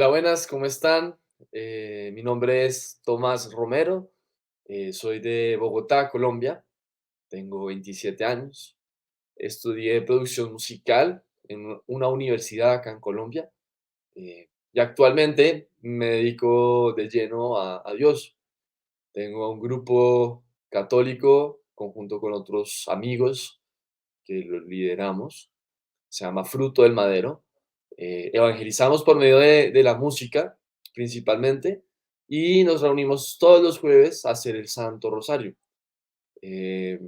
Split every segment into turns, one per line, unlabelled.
Hola, buenas, ¿cómo están? Mi nombre es Tomás Romero, soy de Bogotá, Colombia, tengo 27 años, estudié producción musical en una universidad acá en Colombia y actualmente me dedico de lleno a Dios. Tengo un grupo católico conjunto con otros amigos que lo lideramos, se llama Fruto del Madero. Evangelizamos por medio de la música, principalmente, y nos reunimos todos los jueves a hacer el Santo Rosario. Eh,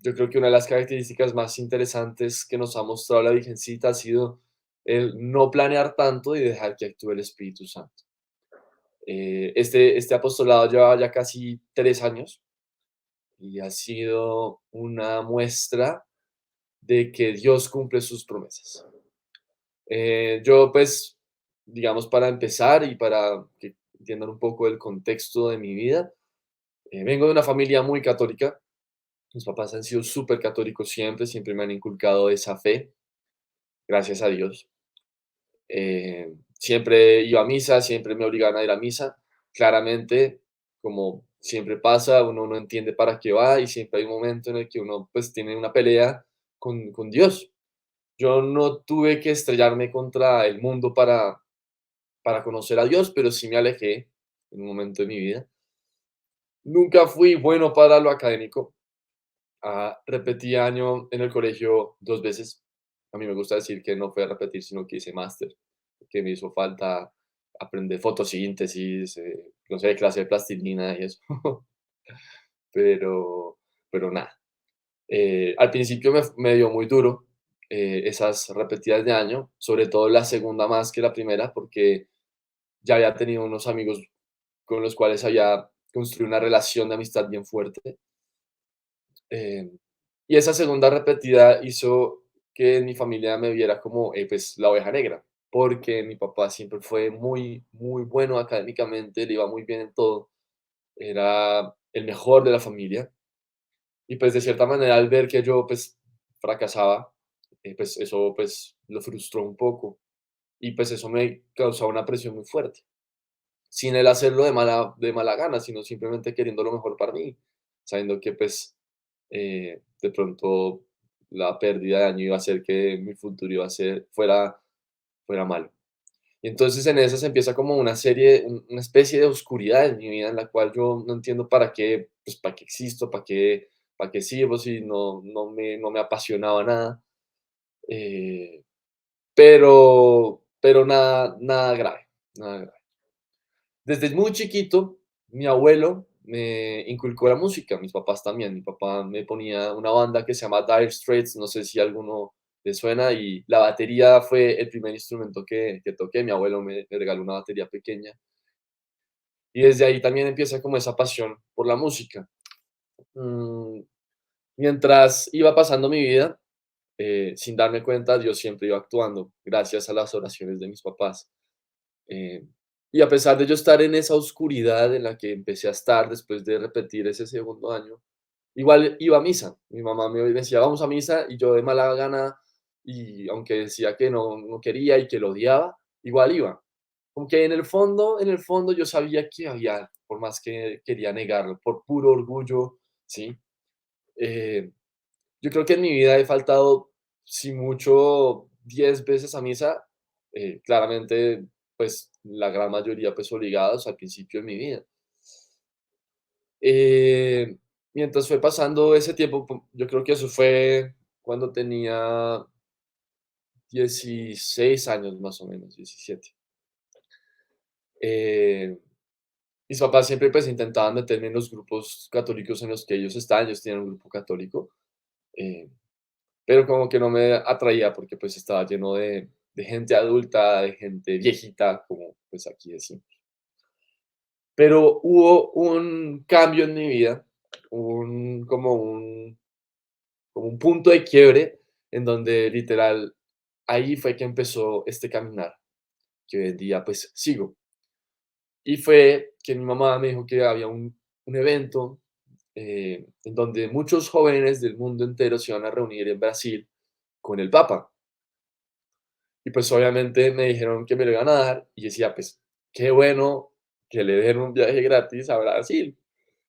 yo creo que una de las características más interesantes que nos ha mostrado la Virgencita ha sido el no planear tanto y dejar que actúe el Espíritu Santo. Este apostolado lleva ya casi 3 años y ha sido una muestra de que Dios cumple sus promesas. Yo, pues, digamos, para empezar y para que entiendan un poco el contexto de mi vida, vengo de una familia muy católica. Mis papás han sido súper católicos siempre, siempre me han inculcado esa fe, gracias a Dios. Siempre iba a misa, siempre me obligaban a ir a misa. Claramente, como siempre pasa, uno no entiende para qué va y siempre hay un momento en el que uno pues tiene una pelea con Dios. Yo no tuve que estrellarme contra el mundo para conocer a Dios, pero sí me alejé en un momento de mi vida. Nunca fui bueno para lo académico. Repetí año en el colegio 2 veces. A mí me gusta decir que no fue a repetir, sino que hice máster, que me hizo falta aprender fotosíntesis, no sé, clase de plastilina y eso. Pero pero nada. Al principio me dio muy duro, esas repetidas de año, sobre todo la segunda más que la primera, porque ya había tenido unos amigos con los cuales había construido una relación de amistad bien fuerte. eh, y esa segunda repetida hizo que mi familia me viera como, pues, la oveja negra, porque mi papá siempre fue muy, muy bueno académicamente, le iba muy bien en todo, era el mejor de la familia. Y pues de cierta manera al ver que yo pues fracasaba, pues eso pues lo frustró un poco y pues eso me causaba una presión muy fuerte, sin él hacerlo de mala gana, sino simplemente queriendo lo mejor para mí, sabiendo que pues de pronto la pérdida de año iba a hacer que mi futuro iba a ser, fuera malo. Y entonces en esas empieza como una serie, una especie de oscuridad en mi vida en la cual yo no entiendo para qué, pues para qué existo, para qué sirvo si no me apasionaba nada. eh, pero nada grave, nada grave. Desde muy chiquito, mi abuelo me inculcó la música, mis papás también. Mi papá me ponía una banda que se llama Dire Straits, no sé si a alguno le suena, y la batería fue el primer instrumento que toqué. Mi abuelo me regaló una batería pequeña. Y desde ahí también empieza como esa pasión por la música. Mm, Mientras iba pasando mi vida, sin darme cuenta, Dios siempre iba actuando, gracias a las oraciones de mis papás. Eh, y a pesar de yo estar en esa oscuridad en la que empecé a estar después de repetir ese segundo año, igual iba a misa. Mi mamá me decía, vamos a misa, y yo de mala gana, y aunque decía que no quería y que lo odiaba, igual iba. Aunque en el fondo yo sabía que había algo, por más que quería negarlo, por puro orgullo, ¿sí? Eh, yo creo que en mi vida he faltado, si mucho, 10 veces a misa, claramente, pues, la gran mayoría, pues, obligados al principio de mi vida. Eh, Mientras fue pasando ese tiempo, yo creo que eso fue cuando tenía 16 años, más o menos, 17. Eh, Mis papás siempre, pues, intentaban meterme en los grupos católicos en los que ellos tenían un grupo católico, eh, pero como que no me atraía porque pues estaba lleno de gente adulta, de gente viejita, como pues aquí decimos. Pero hubo un cambio en mi vida, como un punto de quiebre en donde literal ahí fue que empezó este caminar que hoy en día pues sigo. Y fue que mi mamá me dijo que había un evento en donde muchos jóvenes del mundo entero se iban a reunir en Brasil con el Papa. Y pues obviamente me dijeron que me lo iban a dar y decía, pues qué bueno que le den un viaje gratis a Brasil.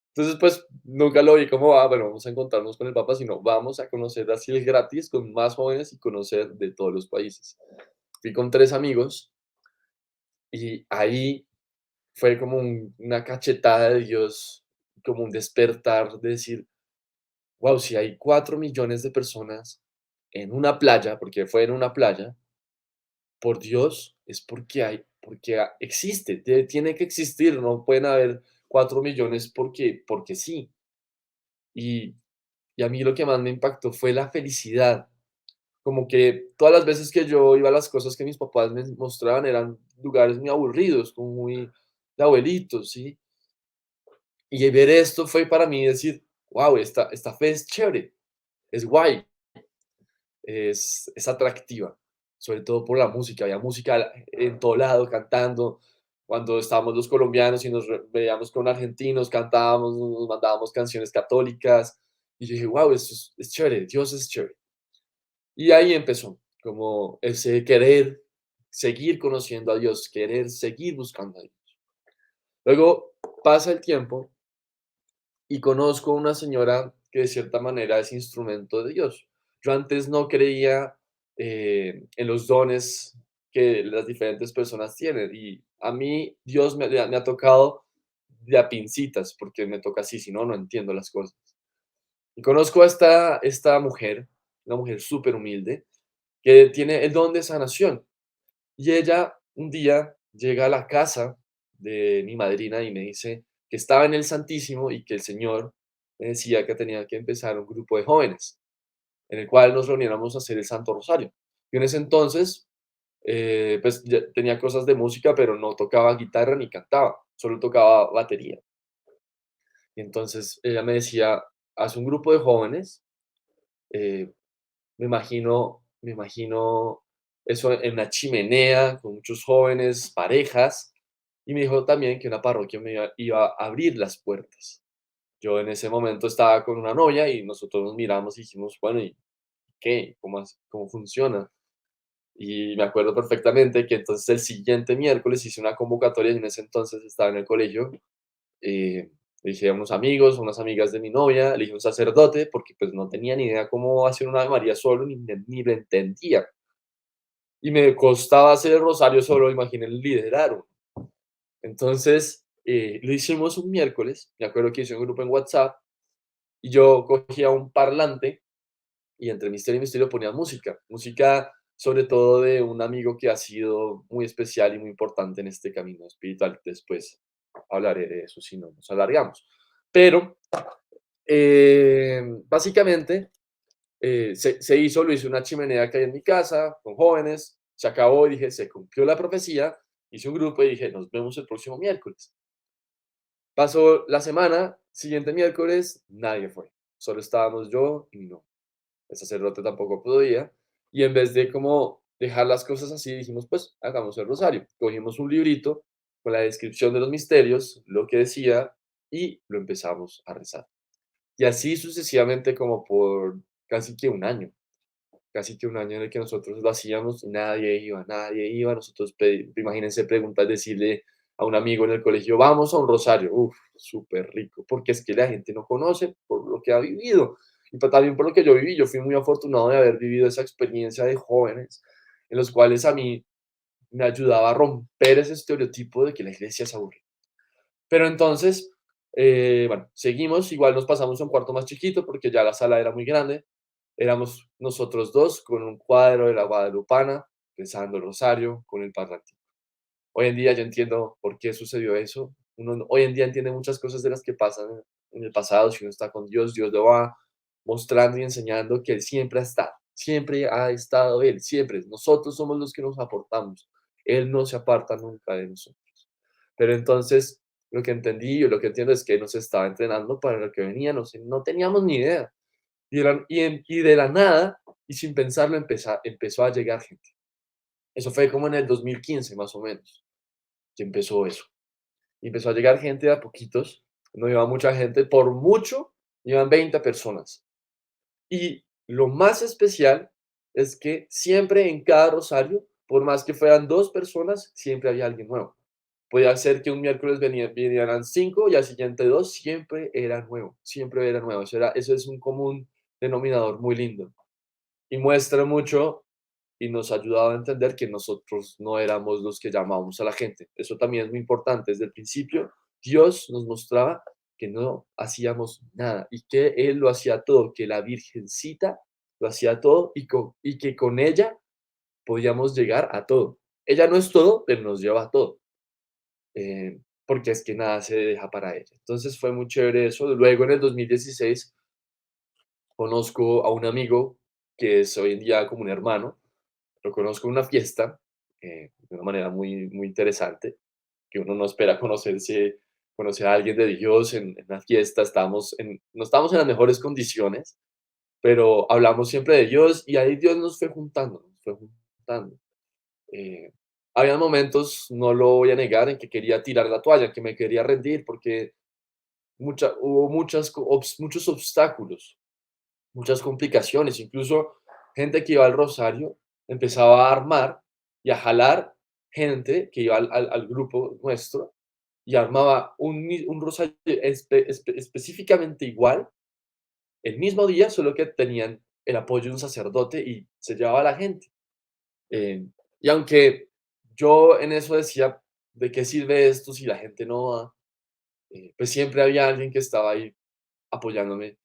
Entonces, pues nunca lo vi como, bueno, vamos a encontrarnos con el Papa, sino vamos a conocer Brasil gratis con más jóvenes y conocer de todos los países. Fui con 3 amigos y ahí fue como una cachetada de Dios, como un despertar de decir, wow, si hay 4 millones de personas en una playa, porque fue en una playa, por Dios, es porque existe, tiene que existir, no pueden haber 4 millones porque sí. Y, y a mí lo que más me impactó fue la felicidad, como que todas las veces que yo iba a las cosas que mis papás me mostraban eran lugares muy aburridos, como muy de abuelitos, ¿sí? Y ver esto fue para mí decir, wow, esta fe es chévere, es guay, es atractiva, sobre todo por la música. Había música en todo lado cantando. Cuando estábamos los colombianos y veíamos con argentinos, cantábamos, nos mandábamos canciones católicas. Y yo dije, wow, esto es chévere, Dios es chévere. Y ahí empezó, como ese querer seguir conociendo a Dios, querer seguir buscando a Dios. Luego pasa el tiempo y conozco una señora que de cierta manera es instrumento de Dios. Yo antes no creía en los dones que las diferentes personas tienen y a mí Dios me ha tocado de a pincitas porque me toca así, si no, no entiendo las cosas. Y conozco a esta mujer, una mujer súper humilde, que tiene el don de sanación. Y ella un día llega a la casa de mi madrina y me dice que estaba en el Santísimo y que el Señor me decía que tenía que empezar un grupo de jóvenes, en el cual nos reuniéramos a hacer el Santo Rosario. Y en ese entonces, pues ya tenía cosas de música, pero no tocaba guitarra ni cantaba, solo tocaba batería. Y entonces ella me decía, haz un grupo de jóvenes, eh, me imagino eso en una chimenea con muchos jóvenes, parejas, y me dijo también que una parroquia me iba a abrir las puertas. Yo en ese momento estaba con una novia y nosotros nos miramos y dijimos, bueno, ¿y qué? ¿Cómo funciona? Y me acuerdo perfectamente que entonces el siguiente miércoles hice una convocatoria y en ese entonces estaba en el colegio. Le dije a unos amigos, a unas amigas de mi novia, le dije a un sacerdote, porque pues no tenía ni idea cómo hacer una Ave María solo, ni lo entendía. Y me costaba hacer el rosario solo, imaginen liderar uno. Entonces, lo hicimos un miércoles, me acuerdo que hice un grupo en WhatsApp, y yo cogía un parlante, y entre misterio y misterio ponía música sobre todo de un amigo que ha sido muy especial y muy importante en este camino espiritual. Después hablaré de eso si no nos alargamos. Pero, básicamente, se hizo, lo hice una chimenea que hay en mi casa, con jóvenes, se acabó y dije, se cumplió la profecía, hice un grupo y dije, nos vemos el próximo miércoles. Pasó la semana, siguiente miércoles, nadie fue, solo estábamos yo y mi novia. El sacerdote tampoco podía, y en vez de como dejar las cosas así, dijimos, pues hagamos el rosario. Cogimos un librito con la descripción de los misterios, lo que decía, y lo empezamos a rezar. Y así sucesivamente como por casi que un año. Casi que un año en el que nosotros lo hacíamos, y nadie iba, nosotros, imagínense preguntar, decirle a un amigo en el colegio, vamos a un rosario, uff, súper rico, porque es que la gente no conoce por lo que ha vivido, y también por lo que yo viví. Yo fui muy afortunado de haber vivido esa experiencia de jóvenes, en los cuales a mí me ayudaba a romper ese estereotipo de que la iglesia es aburrida. Pero entonces, bueno, seguimos, igual nos pasamos a un cuarto más chiquito porque ya la sala era muy grande. Éramos nosotros dos con un cuadro de la Guadalupana, rezando el rosario con el parlante. Hoy en día yo entiendo por qué sucedió eso. Uno hoy en día entiende muchas cosas de las que pasan en el pasado. Si uno está con Dios, Dios lo va mostrando y enseñando que Él siempre ha estado Él, siempre. Nosotros somos los que nos aportamos. Él no se aparta nunca de nosotros. Pero entonces, lo que entendí, o lo que entiendo es que nos estaba entrenando para lo que venía, no teníamos ni idea. Y de la nada, y sin pensarlo, empezó a llegar gente. Eso fue como en el 2015, más o menos, que empezó eso. Y empezó a llegar gente de a poquitos, no iba mucha gente, por mucho, iban 20 personas. Y lo más especial es que siempre en cada rosario por más que fueran 2 personas, siempre había alguien nuevo. Podía ser que un miércoles vinieran 5 y al siguiente 2, siempre era nuevo. Eso es un común denominador muy lindo. Y muestra mucho y nos ayudaba a entender que nosotros no éramos los que llamábamos a la gente. Eso también es muy importante. Desde el principio, Dios nos mostraba que no hacíamos nada y que Él lo hacía todo, que la Virgencita lo hacía todo y que con ella podíamos llegar a todo. Ella no es todo, pero nos lleva a todo, porque es que nada se deja para ella. Entonces fue muy chévere eso. Luego en el 2016 conozco a un amigo que es hoy en día como un hermano. Lo conozco en una fiesta, de una manera muy interesante, que uno no espera conocer a alguien de Dios en una fiesta. No estábamos en las mejores condiciones, pero hablamos siempre de Dios y ahí Dios nos fue juntando. Eh, había momentos, no lo voy a negar, en que quería tirar la toalla, que me quería rendir, porque hubo muchos obstáculos, muchas complicaciones, incluso gente que iba al rosario empezaba a armar y a jalar gente que iba al grupo nuestro y armaba un rosario específicamente igual el mismo día, solo que tenían el apoyo de un sacerdote y se llevaba a la gente. Eh, y aunque yo en eso decía, ¿de qué sirve esto si la gente no va? Pues siempre había alguien que estaba ahí apoyándome,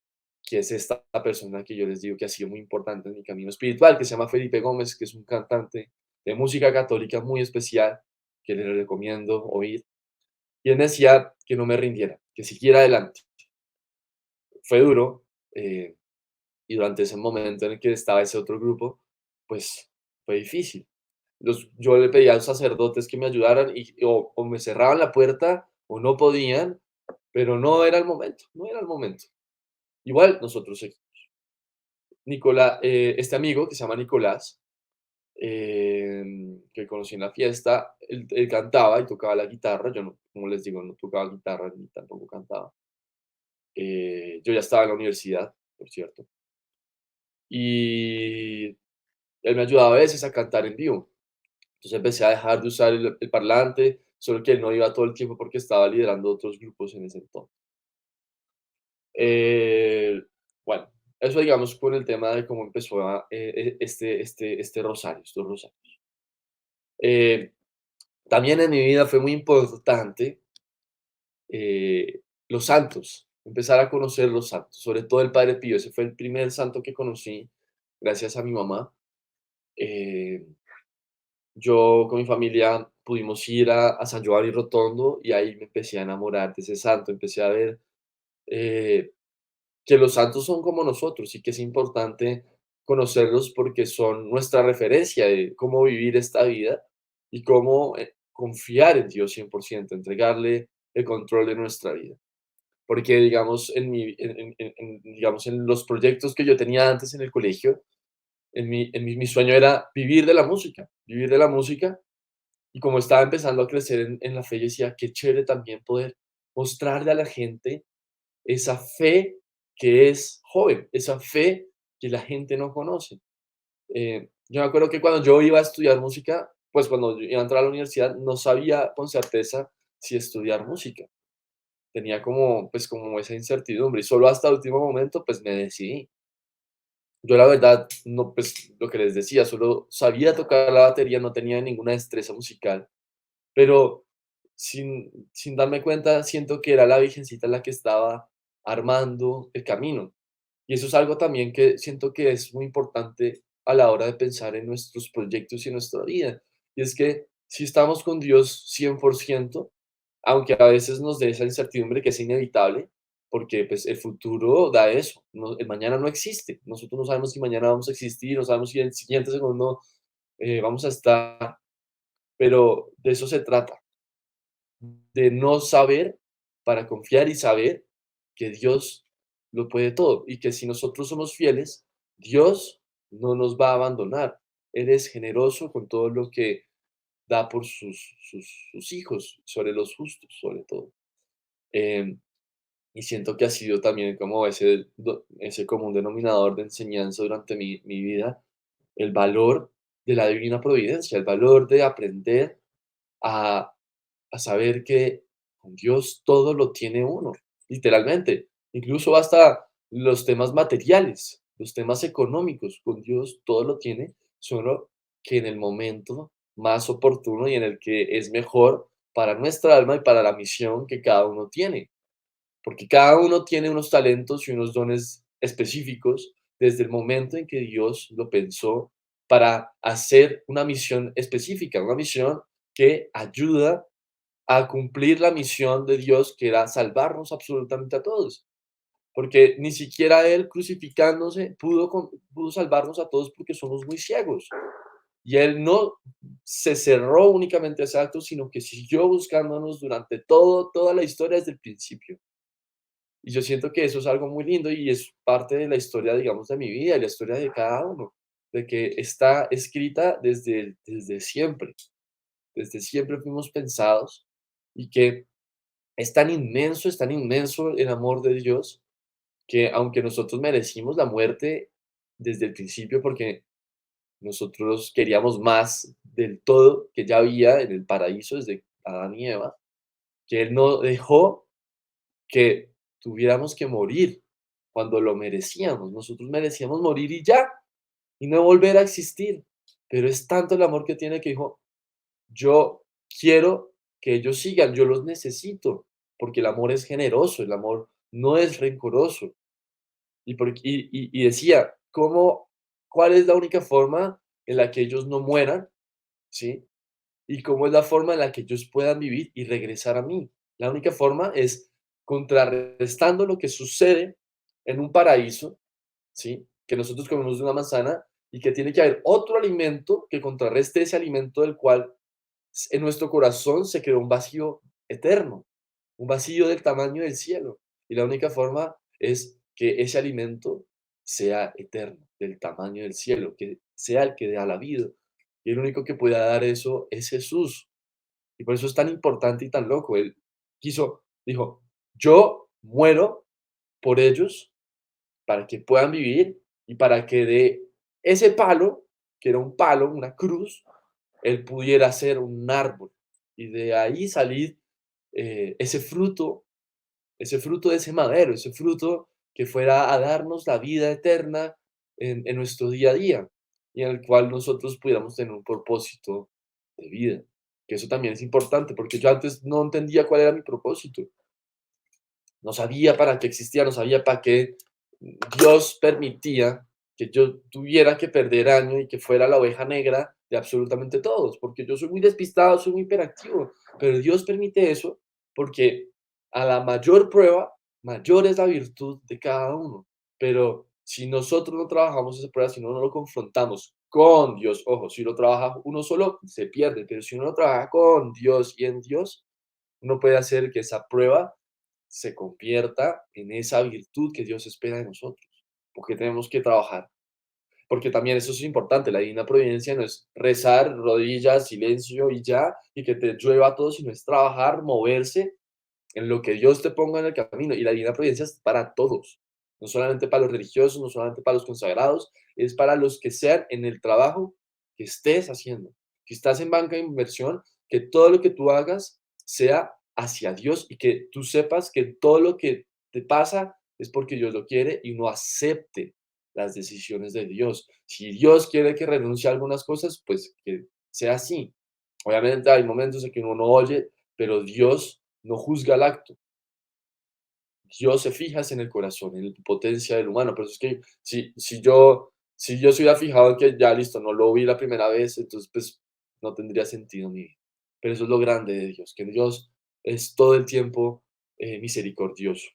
que es esta persona que yo les digo que ha sido muy importante en mi camino espiritual, que se llama Felipe Gómez, que es un cantante de música católica muy especial, que les recomiendo oír. Y él me decía que no me rindiera, que siguiera adelante. Fue duro, y durante ese momento en el que estaba ese otro grupo, pues fue difícil. Yo le pedía a los sacerdotes que me ayudaran o me cerraban la puerta o no podían, pero no era el momento, no era el momento. Igual nosotros este amigo que se llama Nicolás, que conocí en la fiesta, él cantaba y tocaba la guitarra. Yo no, como les digo, no tocaba guitarra ni tampoco cantaba. Yo ya estaba en la universidad, por cierto, y él me ayudaba a veces a cantar en vivo. Entonces empecé a dejar de usar el parlante, solo que él no iba todo el tiempo porque estaba liderando otros grupos en ese entonces. Eh, bueno, eso digamos con el tema de cómo empezó este rosario, estos rosarios. Eh, También en mi vida fue muy importante los santos, empezar a conocer los santos, sobre todo el Padre Pío. Ese fue el primer santo que conocí gracias a mi mamá. Eh, yo con mi familia pudimos ir a San Giovanni Rotondo y ahí me empecé a enamorar de ese santo, empecé a ver eh, que los santos son como nosotros y que es importante conocerlos porque son nuestra referencia de cómo vivir esta vida y cómo confiar en Dios 100%, entregarle el control de nuestra vida. Porque, digamos, digamos, en los proyectos que yo tenía antes en el colegio, mi sueño era vivir de la música. Y como estaba empezando a crecer en la fe, yo decía, qué chévere también poder mostrarle a la gente esa fe que es joven, esa fe que la gente no conoce. Yo me acuerdo que cuando yo iba a estudiar música, pues cuando yo iba a entrar a la universidad, no sabía con certeza si estudiar música. Tenía como, pues, como esa incertidumbre y solo hasta el último momento, pues, me decidí. Yo la verdad, no, pues, lo que les decía, solo sabía tocar la batería, no tenía ninguna destreza musical, pero sin darme cuenta, siento que era la Virgencita la que estaba armando el camino. Y eso es algo también que siento que es muy importante a la hora de pensar en nuestros proyectos y en nuestra vida. Y es que si estamos con Dios 100%, aunque a veces nos dé esa incertidumbre que es inevitable, porque pues el futuro da eso, el mañana no existe. Nosotros no sabemos si mañana vamos a existir, no sabemos si el siguiente segundo vamos a estar, pero de eso se trata, de no saber para confiar y saber que Dios lo puede todo y que si nosotros somos fieles, Dios no nos va a abandonar. Él es generoso con todo lo que da por sus hijos, sobre los justos, sobre todo. Em, y siento que ha sido también como ese común denominador de enseñanza durante mi vida, el valor de la divina providencia, el valor de aprender a, a saber que con Dios todo lo tiene uno, literalmente, incluso hasta los temas materiales, los temas económicos, con Dios todo lo tiene, solo que en el momento más oportuno y en el que es mejor para nuestra alma y para la misión que cada uno tiene, porque cada uno tiene unos talentos y unos dones específicos desde el momento en que Dios lo pensó para hacer una misión específica, una misión que ayuda a cumplir la misión de Dios, que era salvarnos absolutamente a todos, porque ni siquiera Él crucificándose pudo salvarnos a todos porque somos muy ciegos. Y Él no se cerró únicamente a ese acto, sino que siguió buscándonos durante toda la historia desde el principio. Y yo siento que eso es algo muy lindo y es parte de la historia, digamos, de mi vida y la historia de cada uno, de que está escrita desde siempre fuimos pensados y que es tan inmenso el amor de Dios que aunque nosotros merecimos la muerte desde el principio porque nosotros queríamos más del todo que ya había en el paraíso desde Adán y Eva, que Él no dejó que tuviéramos que morir cuando lo merecíamos. Nosotros merecíamos morir y ya, y no volver a existir. Pero es tanto el amor que tiene que dijo, yo quiero que ellos sigan, yo los necesito, porque el amor es generoso, el amor no es rencoroso. Y decía, ¿cuál es la única forma en la que ellos no mueran? ¿Sí? ¿Y cómo es la forma en la que ellos puedan vivir y regresar a mí? La única forma es contrarrestando lo que sucede en un paraíso, ¿sí? Que nosotros comemos de una manzana y que tiene que haber otro alimento que contrarreste ese alimento del cual en nuestro corazón se creó un vacío eterno, un vacío del tamaño del cielo. Y la única forma es que ese alimento sea eterno, del tamaño del cielo, que sea el que da la vida. Y el único que pueda dar eso es Jesús. Y por eso es tan importante y tan loco. Él dijo, yo muero por ellos para que puedan vivir y para que de ese palo, que era un palo, una cruz, él pudiera ser un árbol y de ahí salir ese fruto, ese fruto de ese madero, ese fruto que fuera a darnos la vida eterna en nuestro día a día y en el cual nosotros pudiéramos tener un propósito de vida. Que eso también es importante, porque yo antes no entendía cuál era mi propósito. No sabía para qué existía, no sabía para qué Dios permitía que yo tuviera que perder año y que fuera la oveja negra de absolutamente todos, porque yo soy muy despistado, soy muy hiperactivo, pero Dios permite eso porque a la mayor prueba, mayor es la virtud de cada uno. Pero si nosotros no trabajamos esa prueba, si no lo confrontamos con Dios, ojo, si lo trabaja uno solo, se pierde, pero si uno lo trabaja con Dios y en Dios, uno puede hacer que esa prueba se convierta en esa virtud que Dios espera de nosotros, porque tenemos que trabajar. Porque también eso es importante, la divina providencia no es rezar, rodillas, silencio y ya, y que te llueva todo, sino es trabajar, moverse en lo que Dios te ponga en el camino. Y la divina providencia es para todos, no solamente para los religiosos, no solamente para los consagrados, es para los que sean en el trabajo que estés haciendo. Si estás en banca de inversión, que todo lo que tú hagas sea hacia Dios y que tú sepas que todo lo que te pasa es porque Dios lo quiere y no acepte las decisiones de Dios. Si Dios quiere que renuncie a algunas cosas, pues que sea así. Obviamente hay momentos en que uno no oye, pero Dios no juzga el acto. Dios se fija en el corazón, en la potencia del humano. Pero es que si yo se hubiera fijado en que ya listo, no lo vi la primera vez, entonces pues no tendría sentido mi vida. Pero eso es lo grande de Dios, que Dios es todo el tiempo misericordioso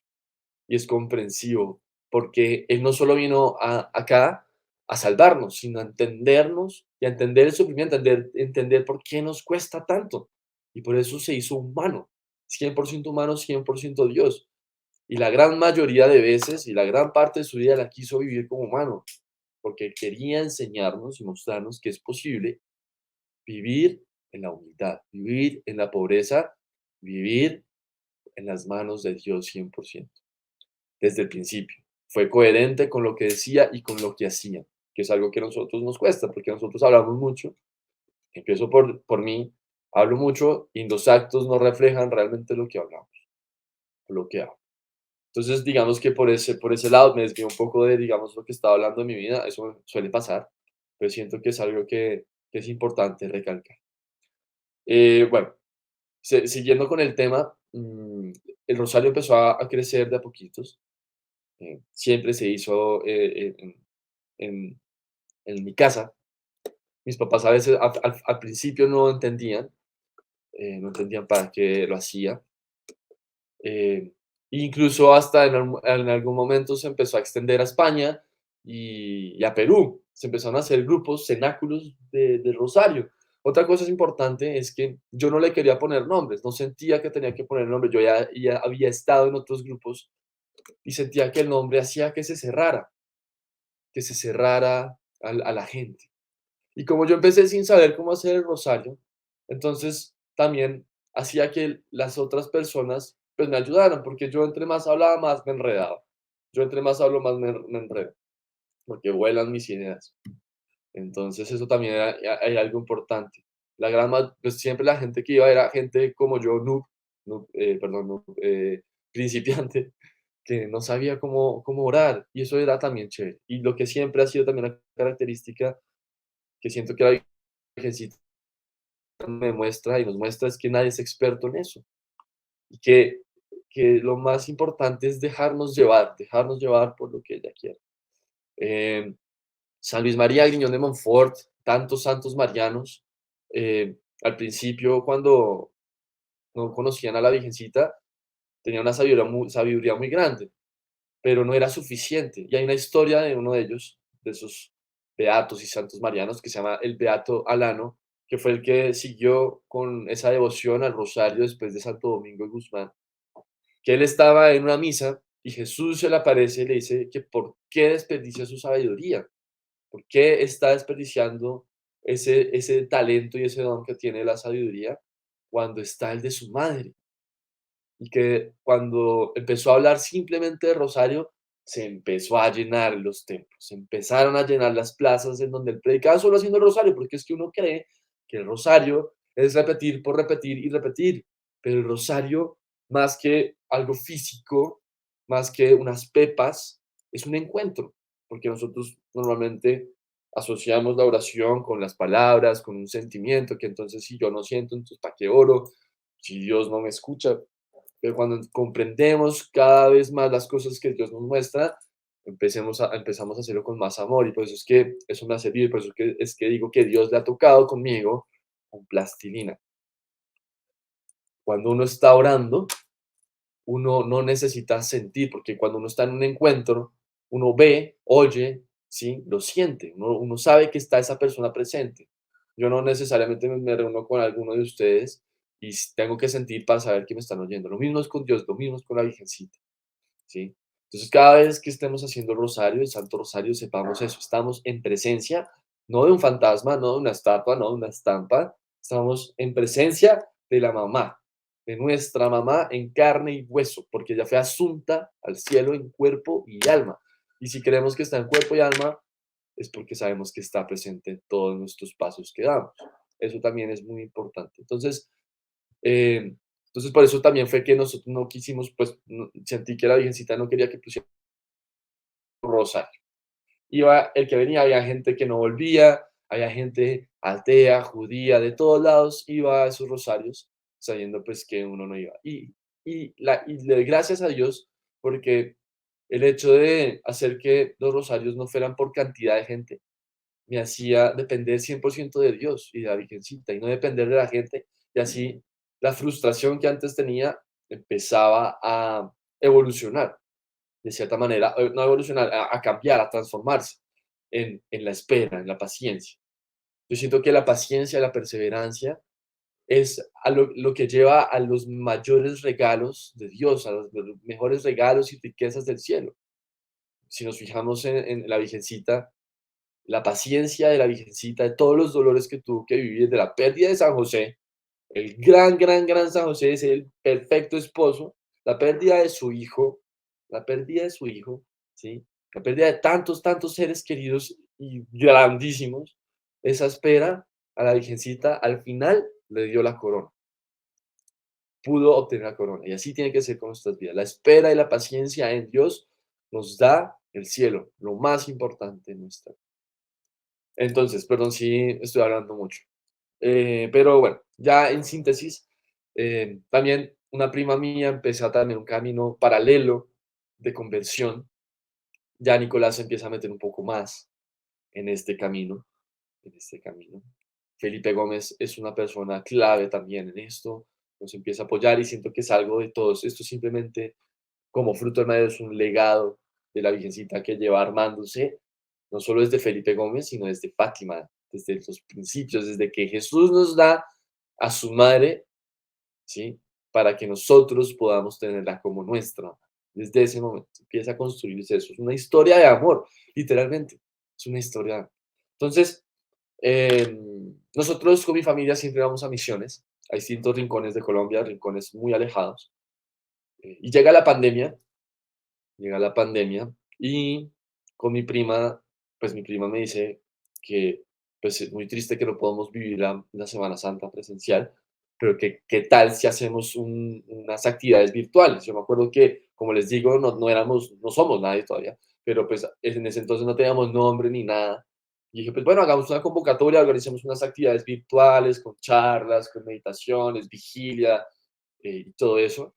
y es comprensivo, porque Él no solo vino acá a salvarnos, sino a entendernos y a entender el sufrimiento, entender por qué nos cuesta tanto. Y por eso se hizo humano, 100% humano, 100% Dios. Y la gran mayoría de veces y la gran parte de su vida la quiso vivir como humano, porque quería enseñarnos y mostrarnos que es posible vivir en la humildad, vivir en la pobreza, vivir en las manos de Dios 100% desde el principio. Fue coherente con lo que decía y con lo que hacía, que es algo que a nosotros nos cuesta, porque nosotros hablamos mucho. Empiezo por mí, hablo mucho y los actos no reflejan realmente lo que hablamos, lo que hago. Entonces, digamos que por ese lado me desvío un poco de, digamos, lo que estaba hablando de mi vida, eso suele pasar, pero siento que es algo que es importante recalcar. Bueno, siguiendo con el tema, el rosario empezó a crecer de a poquitos, siempre se hizo en, en mi casa. Mis papás a veces al principio no entendían para qué lo hacía. Eh, Incluso hasta en algún momento se empezó a extender a España y a Perú. Se empezaron a hacer grupos, cenáculos de rosario. Otra cosa es importante es que yo no le quería poner nombres, no sentía que tenía que poner nombre. Yo ya había estado en otros grupos y sentía que el nombre hacía que se cerrara a la gente. Y como yo empecé sin saber cómo hacer el rosario, entonces también hacía que las otras personas pues me ayudaran, porque yo entre más hablaba, más me enredaba. Yo entre más hablo, más me enredo, porque vuelan mis ideas. Entonces eso también era algo importante. Pues siempre la gente que iba era gente como yo, perdón, principiante, que no sabía cómo orar, y eso era también chévere. Y lo que siempre ha sido también una característica que siento que la Virgencita me muestra y nos muestra es que nadie es experto en eso y que lo más importante es dejarnos llevar por lo que ella quiere. Eh, San Luis María Griñón de Montfort, tantos santos marianos, al principio cuando no conocían a la Virgencita, tenía una sabiduría muy grande, pero no era suficiente. Y hay una historia de uno de ellos, de esos beatos y santos marianos, que se llama el Beato Alano, que fue el que siguió con esa devoción al rosario después de Santo Domingo de Guzmán, que él estaba en una misa y Jesús se le aparece y le dice que por qué desperdicia su sabiduría, por qué está desperdiciando ese talento y ese don que tiene la sabiduría cuando está el de su madre, y que cuando empezó a hablar simplemente de rosario, se empezó a llenar los templos, se empezaron a llenar las plazas en donde él predicaba solo haciendo el rosario, porque es que uno cree que el rosario es repetir por repetir y repetir, pero el rosario, más que algo físico, más que unas pepas, es un encuentro, porque nosotros normalmente asociamos la oración con las palabras, con un sentimiento, que entonces si yo no siento, entonces ¿para qué oro? Si Dios no me escucha. Pero cuando comprendemos cada vez más las cosas que Dios nos muestra, empezamos a hacerlo con más amor, y por eso es que eso me ha servido, y por eso es que digo que Dios le ha tocado conmigo con plastilina. Cuando uno está orando, uno no necesita sentir, porque cuando uno está en un encuentro, uno ve, oye, ¿sí? Lo siente, uno sabe que está esa persona presente. Yo no necesariamente me reúno con alguno de ustedes y tengo que sentir para saber que me están oyendo. Lo mismo es con Dios, lo mismo es con la Virgencita, ¿sí? Entonces, cada vez que estemos haciendo el rosario, el Santo Rosario, sepamos eso, estamos en presencia, no de un fantasma, no de una estatua, no de una estampa, estamos en presencia de la mamá, de nuestra mamá en carne y hueso, porque ella fue asunta al cielo en cuerpo y alma. Y si creemos que está en cuerpo y alma, es porque sabemos que está presente en todos nuestros pasos que damos. Eso también es muy importante. Entonces, por eso también fue que nosotros no quisimos, pues, sentí que la Virgencita no quería que pusiera un rosario. Iba el que venía, había gente que no volvía, había gente atea, judía, de todos lados iba a esos rosarios, sabiendo pues que uno no iba. Y le doy gracias a Dios porque el hecho de hacer que los rosarios no fueran por cantidad de gente, me hacía depender 100% de Dios y de la Virgencita y no depender de la gente. Y así la frustración que antes tenía empezaba a evolucionar, de cierta manera, no a evolucionar, a cambiar, a transformarse en la espera, en la paciencia. Yo siento que la paciencia, la perseverancia es lo que lleva a los mayores regalos de Dios, a los mejores regalos y riquezas del cielo. Si nos fijamos en la Virgencita, la paciencia de la Virgencita, de todos los dolores que tuvo que vivir, de la pérdida de San José, el gran, gran, gran San José es el perfecto esposo, la pérdida de su hijo, la pérdida de su hijo, ¿sí? La pérdida de tantos, tantos seres queridos y grandísimos, esa espera a la Virgencita al final le dio la corona, pudo obtener la corona. Y así tiene que ser con nuestras vidas. La espera y la paciencia en Dios nos da el cielo, lo más importante en nuestra vida. Entonces, perdón si estoy hablando mucho. Pero bueno, ya en síntesis, también una prima mía empezó también un camino paralelo de conversión. Ya Nicolás se empieza a meter un poco más en este camino, en este camino. Felipe Gómez es una persona clave también en esto, nos empieza a apoyar y siento que es algo de todos. Esto simplemente como fruto del medio es un legado de la Virgencita que lleva armándose, no solo desde Felipe Gómez, sino desde Fátima, desde los principios, desde que Jesús nos da a su madre, ¿sí? Para que nosotros podamos tenerla como nuestra. Desde ese momento empieza a construirse eso. Es una historia de amor, literalmente. Es una historia de amor. Entonces, nosotros con mi familia siempre vamos a misiones, a distintos rincones de Colombia, rincones muy alejados. Y llega la pandemia y con mi prima, pues mi prima me dice que pues es muy triste que no podamos vivir la Semana Santa presencial, pero que qué tal si hacemos unas actividades virtuales. Yo me acuerdo que, como les digo, no éramos, no somos nadie todavía, pero pues en ese entonces no teníamos nombre ni nada. Y dije, pues bueno, hagamos una convocatoria, organicemos unas actividades virtuales con charlas, con meditaciones, vigilia y todo eso.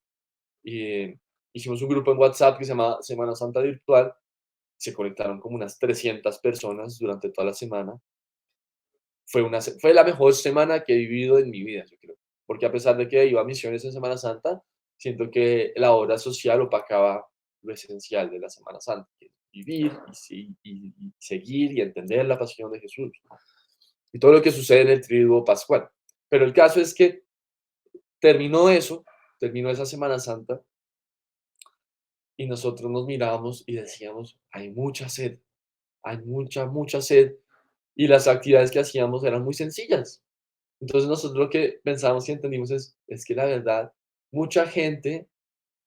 Y hicimos un grupo en WhatsApp que se llama Semana Santa Virtual. Se conectaron como unas 300 personas durante toda la semana. Fue la mejor semana que he vivido en mi vida, yo creo. Porque a pesar de que iba a misiones en Semana Santa, siento que la obra social opacaba lo esencial de la Semana Santa, que es vivir y seguir y entender la pasión de Jesús y todo lo que sucede en el triduo pascual. Pero el caso es que terminó eso, terminó esa Semana Santa y nosotros nos mirábamos y decíamos, hay mucha sed, hay mucha, mucha sed. Y las actividades que hacíamos eran muy sencillas. Entonces nosotros lo que pensamos y entendimos es que la verdad, mucha gente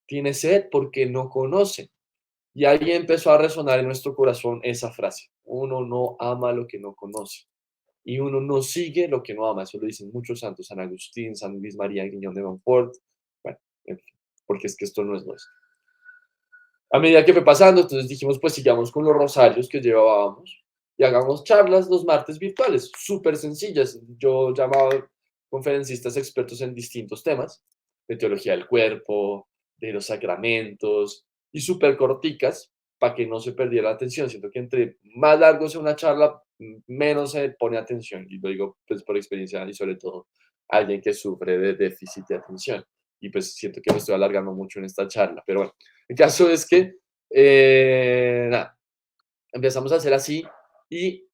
tiene sed porque no conoce. Y ahí empezó a resonar en nuestro corazón esa frase, uno no ama lo que no conoce y uno no sigue lo que no ama. Eso lo dicen muchos santos, San Agustín, San Luis María Guiñón de Montfort, bueno, en fin, porque es que esto no es nuestro. A medida que fue pasando, entonces dijimos, pues sigamos con los rosarios que llevábamos y hagamos charlas los martes virtuales, súper sencillas. Yo llamaba conferencistas expertos en distintos temas, de teología del cuerpo, de los sacramentos, y súper corticas para que no se perdiera la atención. Siento que entre más largo sea una charla, menos se pone atención. Y lo digo pues por experiencia y sobre todo alguien que sufre de déficit de atención. Y pues siento que me estoy alargando mucho en esta charla, pero bueno. El caso es que, nada, empezamos a hacer así y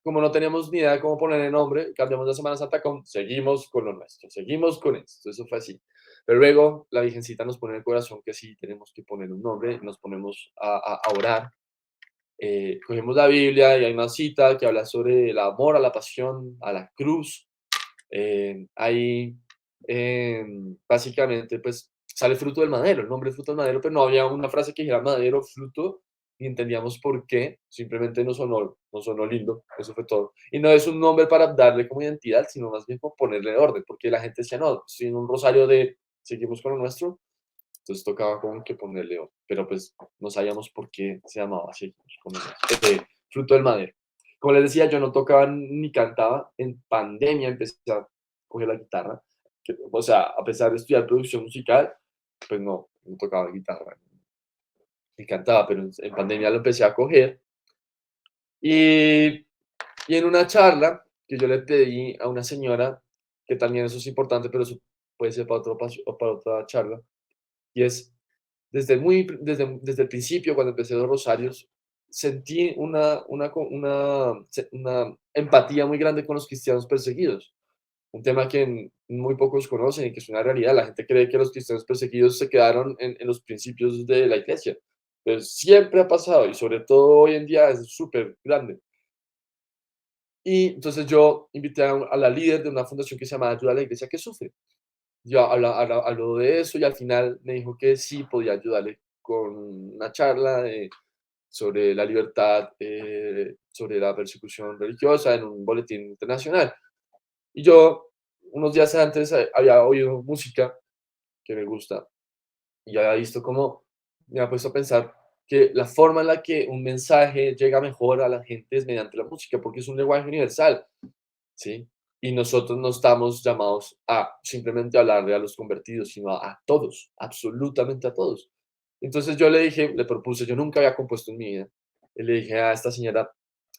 como no teníamos ni idea de cómo ponerle nombre, cambiamos la Semana Santa con seguimos con lo nuestro, seguimos con esto, eso fue así. Pero luego la Virgencita nos pone en el corazón que sí tenemos que poner un nombre, y nos ponemos a orar, cogemos la Biblia y hay una cita que habla sobre el amor a la pasión, a la cruz, ahí, básicamente, pues sale fruto del madero, el nombre es fruto del madero, pero no había una frase que dijera madero, fruto, y entendíamos por qué, simplemente nos sonó lindo, eso fue todo. Y no es un nombre para darle como identidad, sino más bien como ponerle orden, porque la gente decía, no, sin un rosario de seguimos con lo nuestro, entonces tocaba como que ponerle orden, pero pues no sabíamos por qué se llamaba así, como fruto del madero. Como les decía, yo no tocaba ni cantaba. En pandemia empecé a coger la guitarra. O sea, a pesar de estudiar producción musical, pues no tocaba guitarra ni cantaba, pero en pandemia lo empecé a coger. Y, y en una charla que yo le pedí a una señora, que también eso es importante, pero eso puede ser para, para otra charla, y es desde el principio, cuando empecé los rosarios, sentí una empatía muy grande con los cristianos perseguidos. Un tema que muy pocos conocen y que es una realidad. La gente cree que los cristianos perseguidos se quedaron en los principios de la iglesia. Pero siempre ha pasado y sobre todo hoy en día es súper grande. Y entonces yo invité a la líder de una fundación que se llama Ayuda a la Iglesia que Sufre. Yo habló de eso y al final me dijo que sí podía ayudarle con una charla sobre la libertad, sobre la persecución religiosa en un boletín internacional. Y yo, unos días antes, había oído música que me gusta y había visto cómo me ha puesto a pensar que la forma en la que un mensaje llega mejor a la gente es mediante la música, porque es un lenguaje universal, ¿sí? Y nosotros no estamos llamados a simplemente hablarle a los convertidos, sino a todos, absolutamente a todos. Entonces yo le dije, le propuse, yo nunca había compuesto en mi vida, y le dije a esta señora,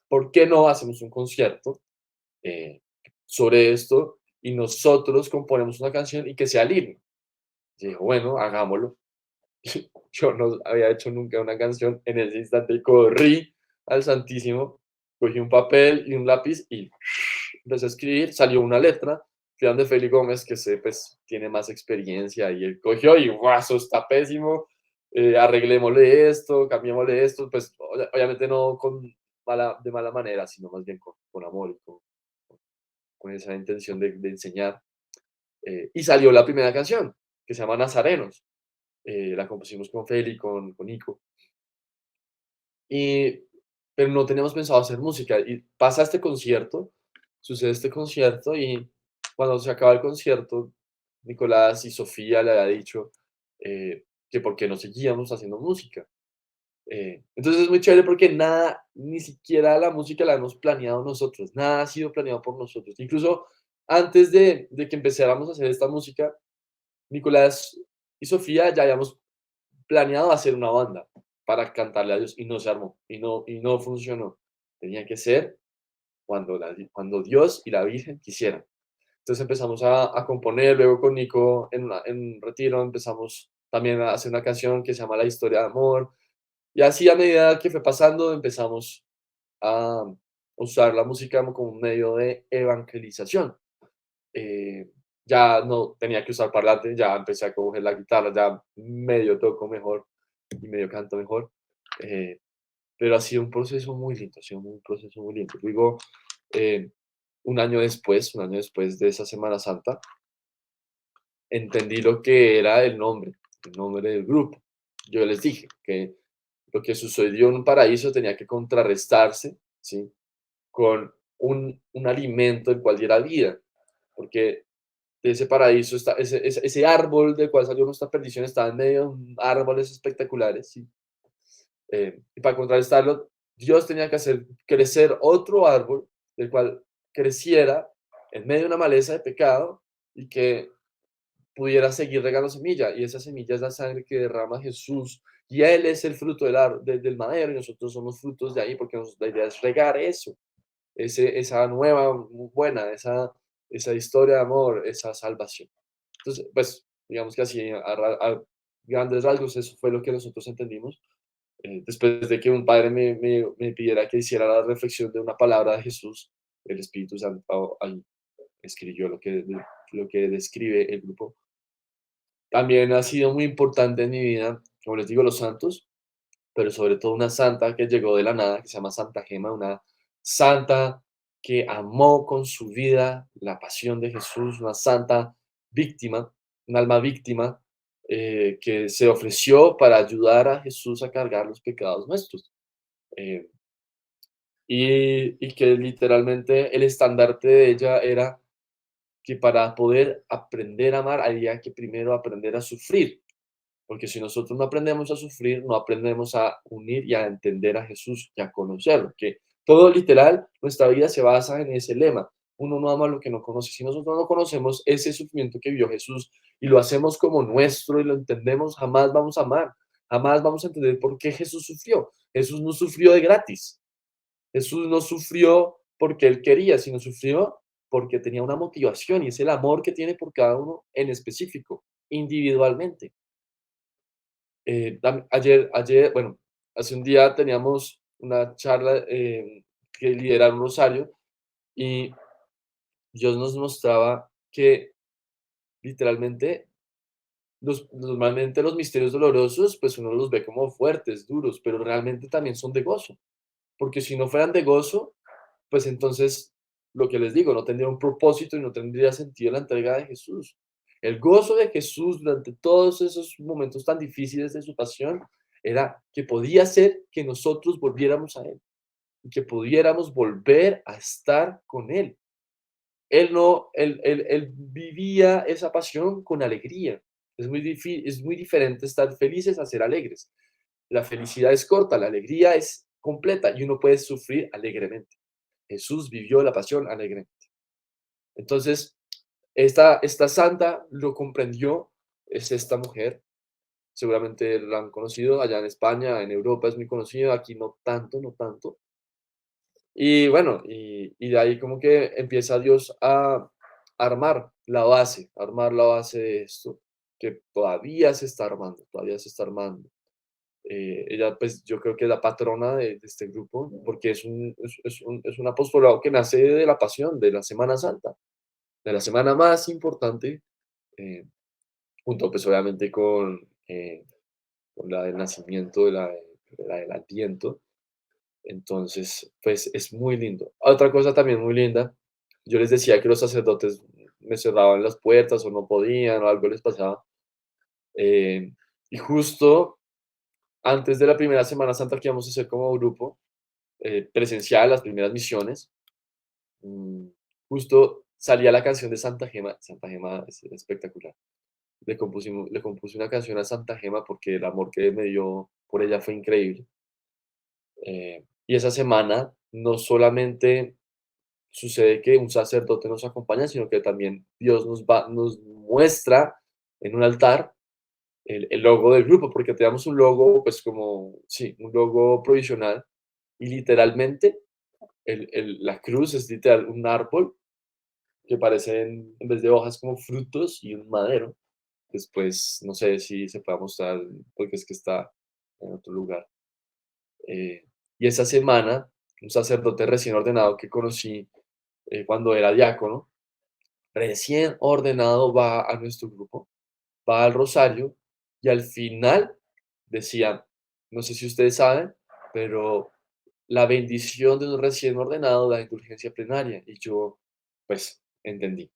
¿por qué no hacemos un concierto eh, sobre esto y nosotros componemos una canción y que sea el himno? Y dijo, bueno, hagámoslo. Yo no había hecho nunca una canción, en ese instante corrí al Santísimo, cogí un papel y un lápiz y empecé a escribir, salió una letra, que eran de Feli Gómez, que se, pues, tiene más experiencia, y él cogió y ¡guau! Eso está pésimo, arreglémosle esto, cambiémosle esto, pues obviamente no de mala manera, sino más bien con amor y con esa intención de enseñar. Y salió la primera canción, que se llama Nazarenos. La compusimos con Feli, con Nico. Y, pero no teníamos pensado hacer música. Y pasa este concierto, sucede este concierto y cuando se acaba el concierto, Nicolás y Sofía le había dicho que por qué no seguíamos haciendo música. Entonces es muy chévere porque nada, ni siquiera la música la hemos planeado nosotros, nada ha sido planeado por nosotros. Incluso antes de que empezáramos a hacer esta música, Nicolás y Sofía ya habíamos planeado hacer una banda para cantarle a Dios y no se armó y no funcionó. Tenía que ser cuando Dios y la Virgen quisieran. Entonces empezamos a componer, luego con Nico en un retiro empezamos también a hacer una canción que se llama La historia de amor. Y así a medida que fue pasando empezamos a usar la música como un medio de evangelización. eh, ya no tenía que usar parlante, ya empecé a coger la guitarra, ya medio toco mejor y medio canto mejor. eh, pero ha sido un proceso muy lindo, ha sido un proceso muy lindo. Digo, eh, un año después de esa Semana Santa, entendí lo que era el nombre del grupo. Yo les dije que lo que sucedió en un paraíso tenía que contrarrestarse, ¿sí? Con un alimento el cual diera vida, porque de ese paraíso, está, ese árbol del cual salió nuestra perdición estaba en medio de árboles espectaculares, ¿sí? Y para contrarrestarlo, Dios tenía que hacer crecer otro árbol del cual creciera en medio de una maleza de pecado y que pudiera seguir regando semilla. Y esa semilla es la sangre que derrama Jesús. Y Él es el fruto del madero y nosotros somos frutos de ahí porque la idea es regar eso, esa nueva, buena, esa historia de amor, esa salvación. Entonces, pues, digamos que así, a grandes rasgos, eso fue lo que nosotros entendimos. Después de que un padre me pidiera que hiciera la reflexión de una palabra de Jesús, el Espíritu Santo ahí escribió lo que describe el grupo. También ha sido muy importante en mi vida, como les digo, los santos, pero sobre todo una santa que llegó de la nada, que se llama Santa Gema, una santa que amó con su vida la pasión de Jesús, una santa víctima, un alma víctima, que se ofreció para ayudar a Jesús a cargar los pecados nuestros. Eh, y que literalmente el estandarte de ella era que para poder aprender a amar había que primero aprender a sufrir. Porque si nosotros no aprendemos a sufrir, no aprendemos a unir y a entender a Jesús y a conocerlo. Que todo literal, nuestra vida se basa en ese lema. Uno no ama lo que no conoce. Si nosotros no conocemos ese sufrimiento que vivió Jesús y lo hacemos como nuestro y lo entendemos, jamás vamos a amar. Jamás vamos a entender por qué Jesús sufrió. Jesús no sufrió de gratis. Jesús no sufrió porque él quería, sino sufrió porque tenía una motivación y es el amor que tiene por cada uno en específico, individualmente. Bueno, hace un día teníamos una charla que lidera un rosario y Dios nos mostraba que literalmente normalmente los misterios dolorosos, pues uno los ve como fuertes, duros, pero realmente también son de gozo, porque si no fueran de gozo, pues entonces, lo que les digo, no tendría un propósito y no tendría sentido la entrega de Jesús. El gozo de Jesús durante todos esos momentos tan difíciles de su pasión era que podía ser que nosotros volviéramos a Él y que pudiéramos volver a estar con Él. Él no, él vivía esa pasión con alegría. Es muy diferente estar felices a ser alegres. La felicidad es corta, la alegría es completa y uno puede sufrir alegremente. Jesús vivió la pasión alegremente. Entonces, esta santa lo comprendió, es esta mujer, seguramente la han conocido allá en España, en Europa es muy conocido, aquí no tanto, no tanto. Y bueno, y de ahí como que empieza Dios a armar la base de esto, que todavía se está armando, todavía se está armando. Ella, pues yo creo que es la patrona de este grupo, porque es un apostolado que nace de la pasión, de la Semana Santa, de la semana más importante, eh, junto pues obviamente con la del nacimiento, la del Adviento. Entonces, pues es muy lindo. Otra cosa también muy linda, yo les decía que los sacerdotes me cerraban las puertas o no podían o algo les pasaba. eh, y justo antes de la primera Semana Santa que íbamos a hacer como grupo, presencial, las primeras misiones, mm, justo salía la canción de Santa Gema. Santa Gema es espectacular. Le compuse una canción a Santa Gema porque el amor que me dio por ella fue increíble. Y esa semana no solamente sucede que un sacerdote nos acompaña, sino que también Dios nos muestra en un altar el logo del grupo, porque teníamos un logo, pues como, sí, un logo provisional, y literalmente la cruz es literal un árbol que parecen, en vez de hojas, como frutos y un madero. Después, no sé si se puede mostrar, porque es que está en otro lugar. Eh, y esa semana, un sacerdote recién ordenado que conocí cuando era diácono, recién ordenado va a nuestro grupo, va al rosario y al final decía, no sé si ustedes saben, pero la bendición de un recién ordenado da indulgencia plenaria. Y yo, pues, entendí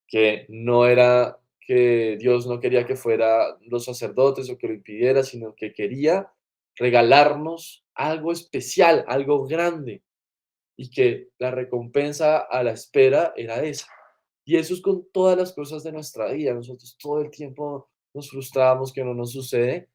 que no era que Dios no quería que fuera los sacerdotes o que lo impidiera, sino que quería regalarnos algo especial, algo grande, y que la recompensa a la espera era esa. Y eso es con todas las cosas de nuestra vida. Nosotros todo el tiempo nos frustramos que no nos sucede,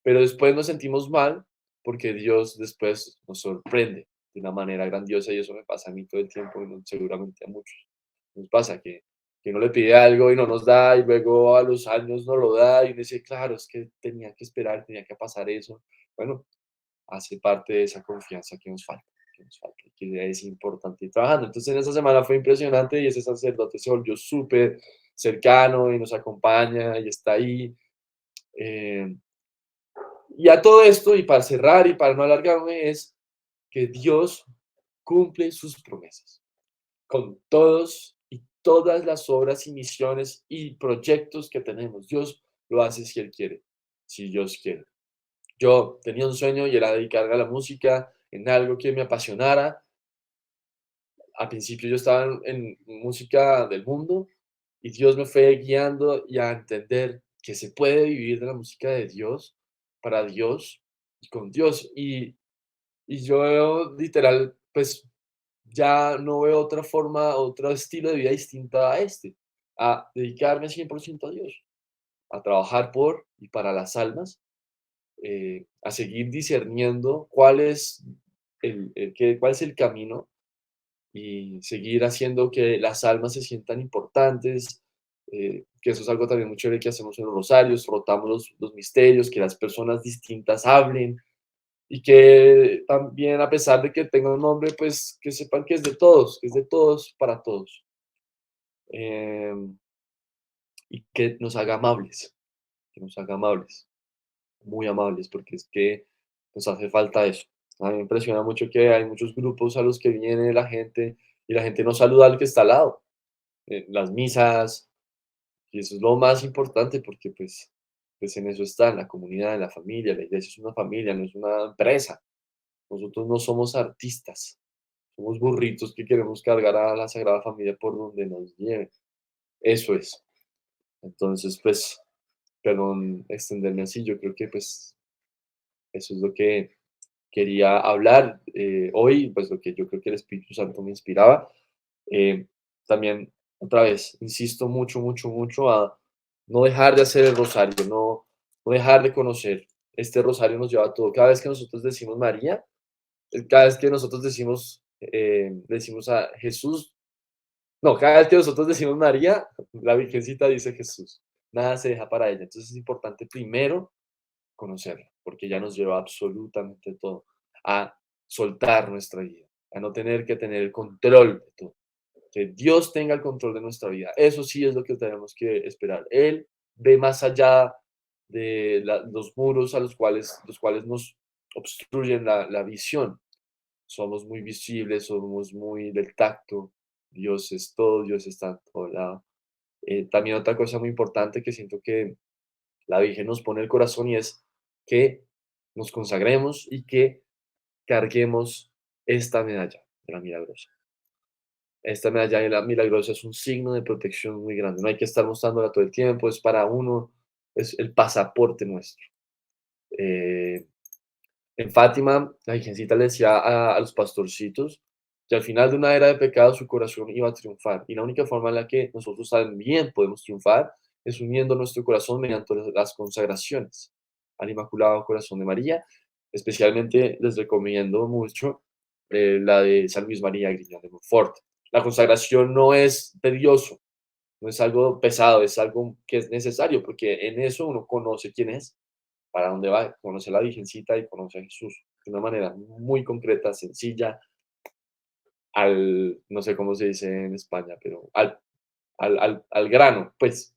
pero después nos sentimos mal porque Dios después nos sorprende de una manera grandiosa y eso me pasa a mí todo el tiempo y seguramente a muchos. Nos pasa que uno le pide algo y no nos da y luego a los años no lo da y uno dice, claro, es que tenía que esperar, tenía que pasar eso. Bueno, hace parte de esa confianza que nos falta y que es importante ir trabajando. Entonces, en esa semana fue impresionante y ese sacerdote se volvió súper cercano y nos acompaña y está ahí. Eh, y a todo esto, y para cerrar y para no alargarme, es que Dios cumple sus promesas con todos y todas las obras y misiones y proyectos que tenemos. Dios lo hace si Él quiere, si Dios quiere. Yo tenía un sueño y era dedicarme a la música en algo que me apasionara. Al principio yo estaba en música del mundo y Dios me fue guiando y a entender que se puede vivir de la música de Dios, para Dios y con Dios. Y yo veo literal, pues ya no veo otra forma, otro estilo de vida distinta a este, a dedicarme 100% a Dios, a trabajar por y para las almas, a seguir discerniendo cuál es el camino y seguir haciendo que las almas se sientan importantes, que eso es algo también muy chévere que hacemos en los rosarios, rotamos los misterios, que las personas distintas hablen y que también a pesar de que tenga un nombre, pues que sepan que es de todos, que es de todos para todos, y que nos haga amables, muy amables, porque es que nos hace falta eso. A mí me impresiona mucho que hay muchos grupos a los que viene la gente y la gente no saluda al que está al lado. Las misas, y eso es lo más importante porque pues en eso está, en la comunidad, en la familia. La iglesia es una familia, no es una empresa. Nosotros no somos artistas, somos burritos que queremos cargar a la Sagrada Familia por donde nos lleve. Eso es. Entonces, pues, perdón extenderme así, yo creo que pues Eso es lo que quería hablar hoy, pues lo que yo creo que el Espíritu Santo me inspiraba. Eh, También, otra vez, insisto mucho, mucho, mucho a no dejar de hacer el rosario, no dejar de conocer. Este rosario nos lleva a todo. Cada vez que nosotros decimos María, cada vez que nosotros decimos a Jesús, no, cada vez que nosotros decimos María, la Virgencita dice Jesús. Nada se deja para ella. Entonces es importante primero conocerla, porque ya nos lleva absolutamente todo, a soltar nuestra vida, a no tener que tener el control de todo, que Dios tenga el control de nuestra vida. Eso sí es lo que tenemos que esperar. Él ve más allá de los muros los cuales nos obstruyen la visión. Somos muy visibles, somos muy del tacto. Dios es todo, Dios está en todo lado. También otra cosa muy importante que siento que la Virgen nos pone el corazón y es que nos consagremos y que carguemos esta medalla de la milagrosa. Esta medalla de la milagrosa es un signo de protección muy grande. No hay que estar mostrándola todo el tiempo, es para uno, es el pasaporte nuestro. Eh, en Fátima, la Virgencita le decía a los pastorcitos que al final de una era de pecado su corazón iba a triunfar. Y la única forma en la que nosotros también podemos triunfar es uniendo nuestro corazón mediante las consagraciones al Inmaculado Corazón de María. Especialmente les recomiendo mucho la de San Luis María Griñón de Montfort. La consagración no es tedioso, no es algo pesado, es algo que es necesario, porque en eso uno conoce quién es, para dónde va, conoce a la Virgencita y conoce a Jesús de una manera muy concreta, sencilla, no sé cómo se dice en España, pero al grano, pues,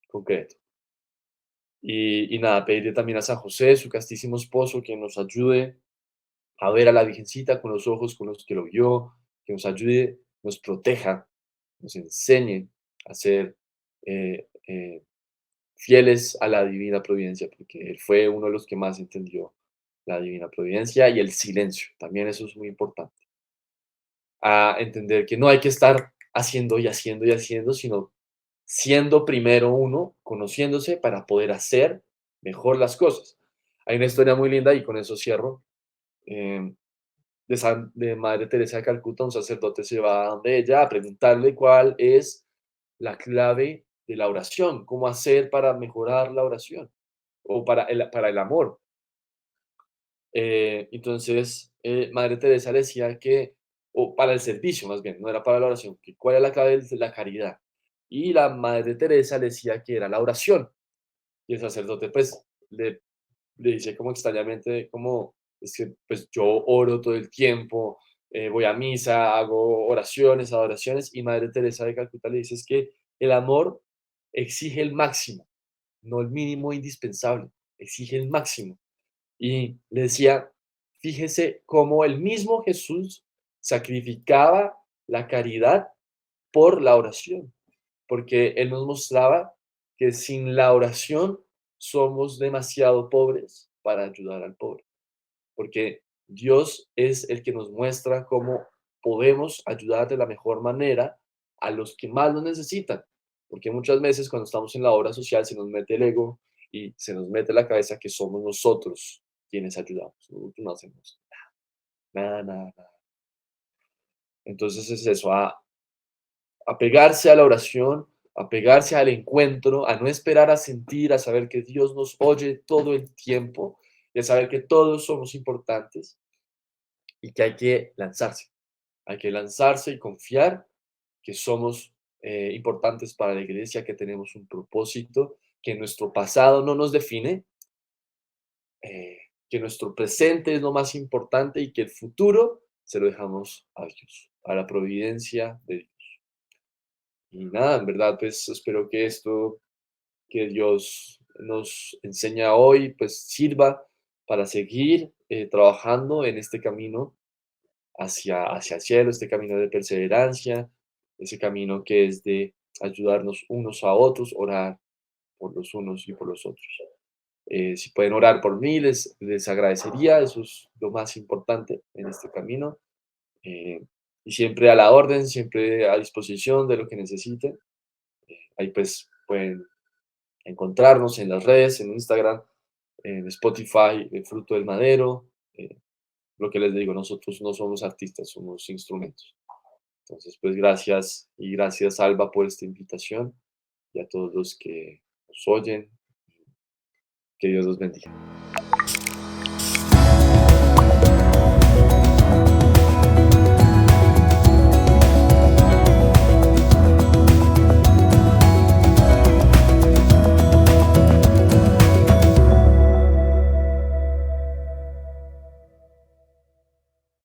concreto. Y nada, pedirle también a San José, su castísimo esposo, que nos ayude a ver a la Virgencita con los ojos con los que lo vio, que nos ayude, nos proteja, nos enseñe a ser fieles a la divina providencia, porque él fue uno de los que más entendió la divina providencia y el silencio, también eso es muy importante, a entender que no hay que estar haciendo y haciendo y haciendo, sino siendo primero uno, conociéndose para poder hacer mejor las cosas. Hay una historia muy linda y con eso cierro, eh, de Madre Teresa de Calcuta. Un sacerdote se va a donde ella a preguntarle cuál es la clave de la oración, cómo hacer para mejorar la oración o para el amor. Entonces, Madre Teresa le decía que, o para el servicio más bien, no era para la oración, que cuál era la clave de la caridad. Y la Madre Teresa le decía que era la oración. Y el sacerdote pues le dice como extrañamente, como, es que pues yo oro todo el tiempo, voy a misa, hago oraciones, adoraciones, y Madre Teresa de Calcuta le dice es que el amor exige el máximo, no el mínimo indispensable, exige el máximo. Y le decía, fíjese cómo el mismo Jesús sacrificaba la caridad por la oración, porque Él nos mostraba que sin la oración somos demasiado pobres para ayudar al pobre, porque Dios es el que nos muestra cómo podemos ayudar de la mejor manera a los que más lo necesitan, porque muchas veces cuando estamos en la obra social se nos mete el ego y se nos mete la cabeza que somos nosotros quienes ayudamos, nosotros no hacemos nada, nada, nada. Entonces es eso, apegarse a la oración, apegarse al encuentro, a no esperar a sentir, a saber que Dios nos oye todo el tiempo y a saber que todos somos importantes y que hay que lanzarse y confiar que somos importantes para la iglesia, que tenemos un propósito, que nuestro pasado no nos define, eh, que nuestro presente es lo más importante y que el futuro se lo dejamos a Dios, a la providencia de Dios. Y nada, en verdad, pues espero que esto que Dios nos enseña hoy, pues sirva para seguir trabajando en este camino hacia el cielo, este camino de perseverancia, ese camino que es de ayudarnos unos a otros, orar por los unos y por los otros. Si pueden orar por mí, les agradecería, eso es lo más importante en este camino. eh, y siempre a la orden, siempre a disposición de lo que necesiten. Ahí pues pueden encontrarnos en las redes, en Instagram, en Spotify, Fruto del Madero. Lo que les digo, nosotros no somos artistas, somos instrumentos. Entonces, pues gracias y gracias, Alba, por esta invitación y a todos los que nos oyen. Que Dios los bendiga.